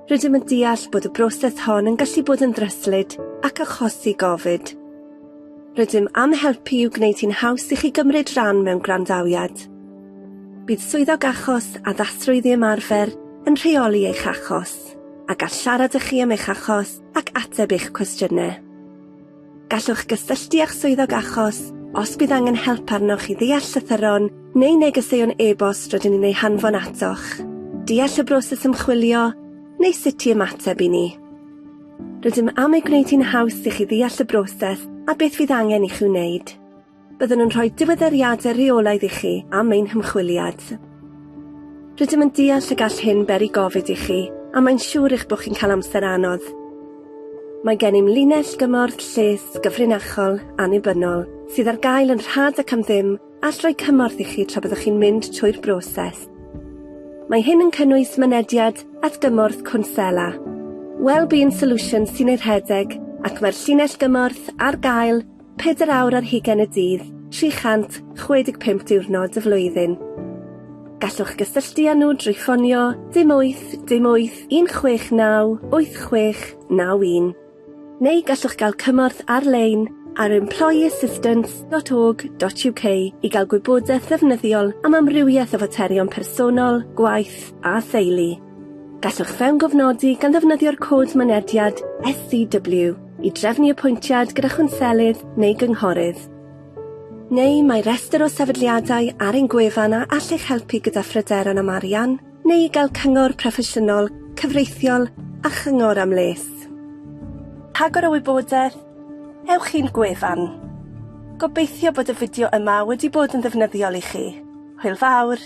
Rydym yn deall bod y broses hon yn gallu bod yn ddryslyd ac achosi gofid. Rydym am helpu i'w gwneud hi'n haws i chi gymryd rhan mewn gwrandawiad. Bydd swyddog achos a ddasrwydd i ymarfer yn rheoli eich achos, a gall siarad â chi am eich achos ac ateb eich cwestiynau. Gallwch gysylltu â'ch swyddog achos os bydd angen help arnoch i ddeall llythyron neu negeseuon e-bost rydyn ni'n ei hanfon atoch, deall y broses ymchwilio, neu sut i ymateb i ni. Rydym am ei gwneud hi'n haws i chi ddeall y broses a beth fydd angen i chi wneud. Byddwn yn rhoi diweddariadau reolaidd i chi am ein hymchwiliad. Rydym yn deall y gall hyn beri gofid i chi, a mae'n siŵr eich bod chi'n cael amser anodd. Mae gennym linell gymorth lles gyfrinachol annibynnol sydd ar gael yn rhad ac am ddim a rhoi cymorth i chi tra byddwch chi'n mynd trwy'r broses. Mae hyn yn cynnwys mynediad at gymorth cwnsela, Wellbeing Solutions sy'n ei rhedeg, ac mae'r llinell gymorth ar gael 4 awr ar 20 y dydd, 365 diwrnod y flwyddyn. Gallwch gysylltu â nhw drwy ffonio 08 169 8691, neu gallwch gael cymorth ar-lein ar employeeassistance.org.uk i gael gwybodaeth ddefnyddiol am amrywiaeth o faterion personol, gwaith a theulu. Gallwch fewn gofnodi gan ddefnyddio'r cod mynediad SCW i drefnu apwyntiad gyda chwnselydd neu gynghorydd. Neu mae restr o sefydliadau ar ein gwefan a all eich helpu gyda phryderon am arian, neu i gael cyngor proffesiynol, cyfreithiol a chyngor am les. Rhagor o wybodaeth, ewch i'n gwefan. Gobeithio bod y fideo yma wedi bod yn ddefnyddiol i chi. Hwyl fawr!